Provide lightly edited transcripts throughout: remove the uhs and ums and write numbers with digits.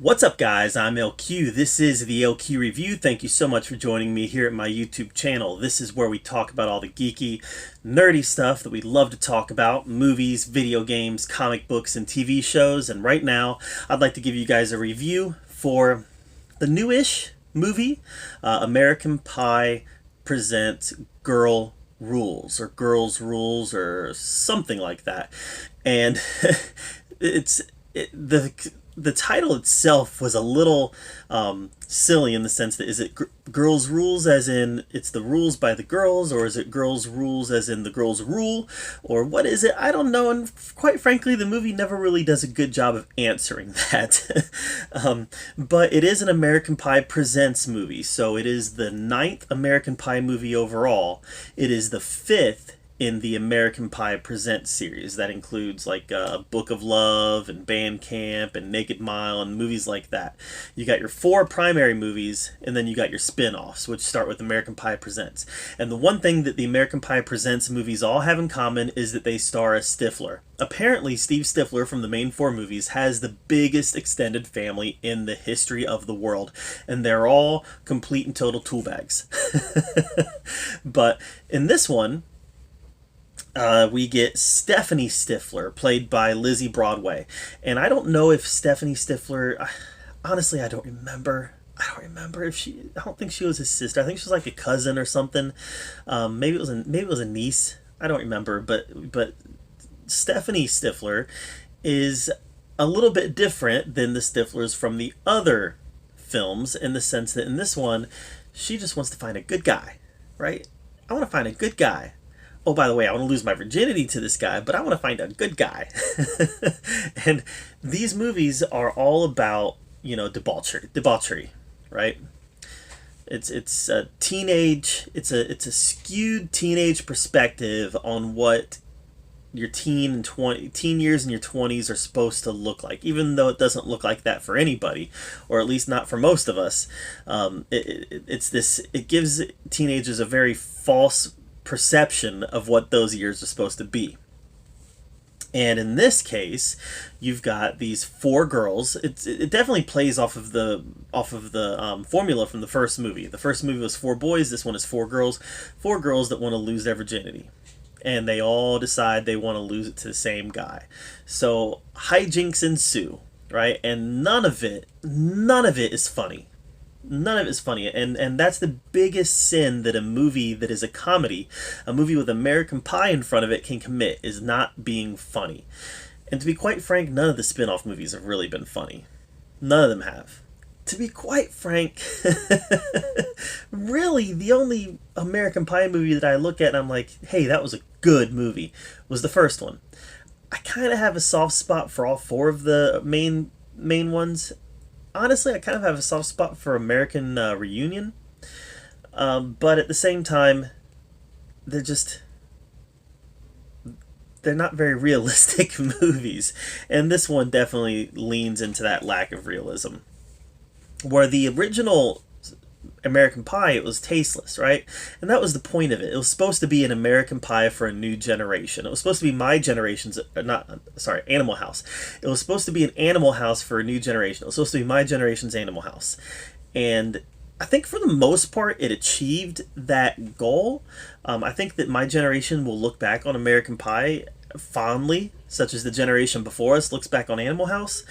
What's up, guys? I'm LQ. This is the LQ Review. Thank you so much for joining me here at my YouTube channel. This is where we talk about all the geeky, nerdy stuff that we love to talk about: movies, video games, comic books, and TV shows. And right now, I'd like to give you guys a review for the newish movie, American Pie Presents Girl Rules, or Girls Rules, or something like that. And it's the title itself was a little silly, in the sense that, is it girls rules as in it's the rules by the girls, or is it girls rules as in the girls rule, or what is it? I don't know, and quite frankly the movie never really does a good job of answering that. But it is an American Pie Presents movie, so it is the 9th American Pie movie overall. It is the 5th in the American Pie Presents series. That includes like Book of Love and Band Camp and Naked Mile and movies like that. You got your 4 primary movies, and then you got your spin-offs, which start with American Pie Presents. And the one thing that the American Pie Presents movies all have in common is that they star a Stifler. Apparently, Steve Stifler from the main 4 movies has the biggest extended family in the history of the world, and they're all complete and total tool bags. But in this one, we get Stephanie Stifler, played by Lizzie Broadway. And I don't know if Stephanie Stifler, honestly, I don't remember. If she, I don't think she was his sister. I think she was like a cousin or something. Maybe it was a niece. I don't remember. But Stephanie Stifler is a little bit different than the Stiflers from the other films, in the sense that in this one, she just wants to find a good guy, right? I want to find a good guy. Oh, by the way, I want to lose my virginity to this guy, but I want to find a good guy. And these movies are all about, debauchery, right? It's a teenage, it's a skewed teenage perspective on what your teen years in your 20s are supposed to look like, even though it doesn't look like that for anybody, or at least not for most of us. It gives teenagers a very false perception of what those years are supposed to be. And in this case, you've got these 4 girls. It definitely plays off of the formula from the first movie. The first movie was 4 boys. This one is 4 girls. 4 girls that want to lose their virginity, and they all decide they want to lose it to the same guy. So hijinks ensue, right? And none of it is funny. None of it's funny, and that's the biggest sin that a movie that is a comedy, a movie with American Pie in front of it, can commit, is not being funny. And to be quite frank, none of the spin-off movies have really been funny. None of them have. To be quite frank, really, the only American Pie movie that I look at and I'm like, hey, that was a good movie, was the first one. I kind of have a soft spot for all 4 of the main ones. Honestly, I kind of have a soft spot for American Reunion, but at the same time, they're not very realistic movies, and this one definitely leans into that lack of realism. Where the original American Pie, it was tasteless, right? And that was the point of it. It was supposed to be an American Pie for a new generation. It was supposed to be my generation's, Animal House. It was supposed to be an Animal House for a new generation. It was supposed to be my generation's Animal House. And I think for the most part, it achieved that goal. I think that my generation will look back on American Pie fondly, such as the generation before us looks back on Animal House.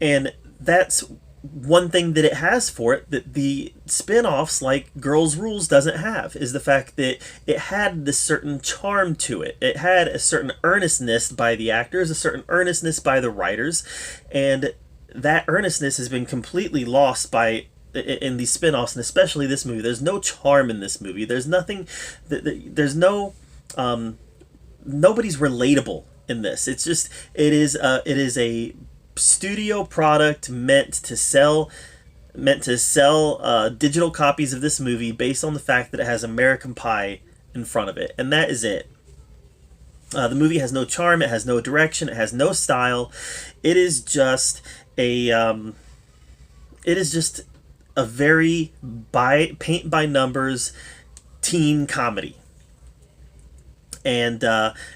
And that's one thing that it has for it that the spin-offs like Girls Rules doesn't have, is the fact that it had this certain charm to it. It had a certain earnestness by the actors, a certain earnestness by the writers, and that earnestness has been completely lost in these spin-offs, and especially this movie. There's no charm in this movie. There's nothing, there's no, nobody's relatable in this. It is a studio product meant to sell digital copies of this movie based on the fact that it has American Pie in front of it, and that is it. The movie has no charm, it has no direction, it has no style. It is just a very paint by numbers teen comedy. And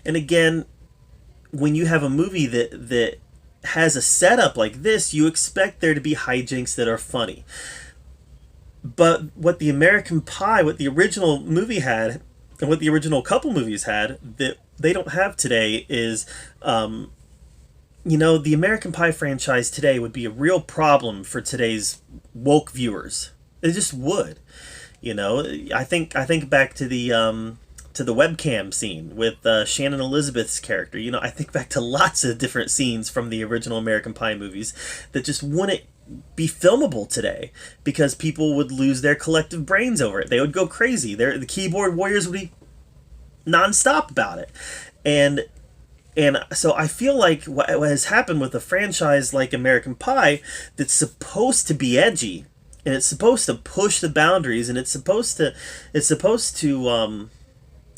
again, when you have a movie that has a setup like this, you expect there to be hijinks that are funny. But what the American Pie, what the original movie had, and what the original couple movies had that they don't have today is, the American Pie franchise today would be a real problem for today's woke viewers. It just would. I think back to the webcam scene with Shannon Elizabeth's character. I think back to lots of different scenes from the original American Pie movies that just wouldn't be filmable today because people would lose their collective brains over it. They would go crazy. The keyboard warriors would be nonstop about it, and so I feel like what has happened with a franchise like American Pie that's supposed to be edgy and it's supposed to push the boundaries and it's supposed to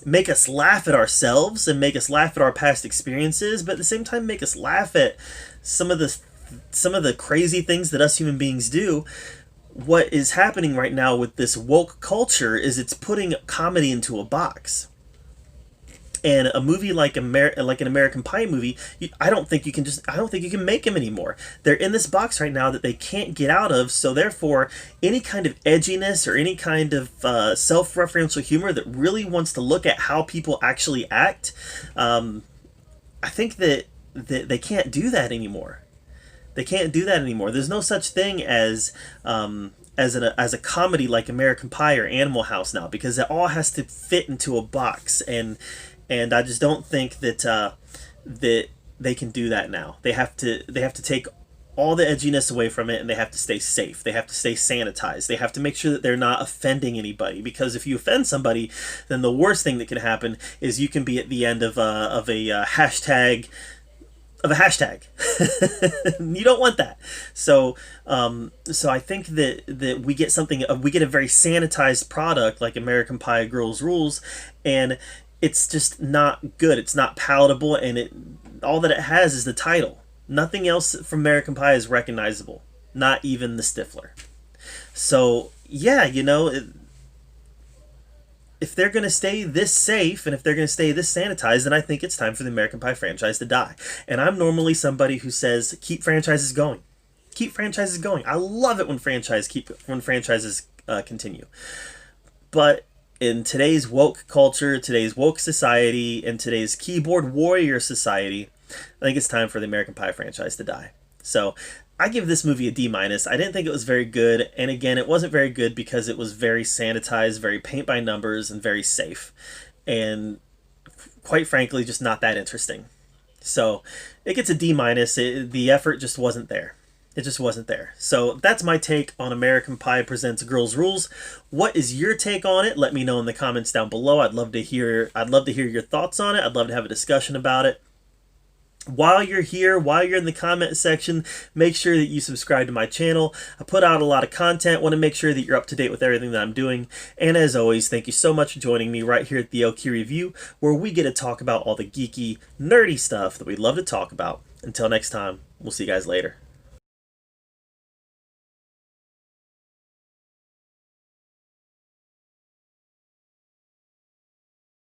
make us laugh at ourselves and make us laugh at our past experiences, but at the same time make us laugh at some of the crazy things that us human beings do. What is happening right now with this woke culture is it's putting comedy into a box. And a movie like an American Pie movie, I don't think you can make them anymore. They're in this box right now that they can't get out of. So therefore, any kind of edginess or any kind of self-referential humor that really wants to look at how people actually act, I think that they can't do that anymore. They can't do that anymore. There's no such thing as a comedy like American Pie or Animal House now, because it all has to fit into a box, and I just don't think that that they can do that now. They have to take all the edginess away from it, and they have to stay safe. They have to stay sanitized. They have to make sure that they're not offending anybody, because if you offend somebody, then the worst thing that can happen is you can be at the end of a hashtag. You don't want that. So I think that we get a very sanitized product like American Pie Girls Rules, and it's just not good. It's not palatable, and all that it has is the title. Nothing else from American Pie is recognizable. Not even the Stifler. So yeah, if they're going to stay this safe and if they're going to stay this sanitized, then I think it's time for the American Pie franchise to die. And I'm normally somebody who says keep franchises going. Keep franchises going. I love it when franchises continue. But in today's woke culture, today's woke society, and today's keyboard warrior society, I think it's time for the American Pie franchise to die. So I give this movie a D-. I didn't think it was very good, and again, it wasn't very good because it was very sanitized, very paint by numbers, and very safe. And quite frankly, just not that interesting. So it gets a D-. The effort just wasn't there. It just wasn't there. So that's my take on American Pie Presents Girls Rules. What is your take on it? Let me know in the comments down below. I'd love to hear your thoughts on it. I'd love to have a discussion about it. While you're here, while you're in the comment section, make sure that you subscribe to my channel. I put out a lot of content. Want to make sure that you're up to date with everything that I'm doing. And as always, thank you so much for joining me right here at the LQ Review, where we get to talk about all the geeky, nerdy stuff that we love to talk about. Until next time, we'll see you guys later.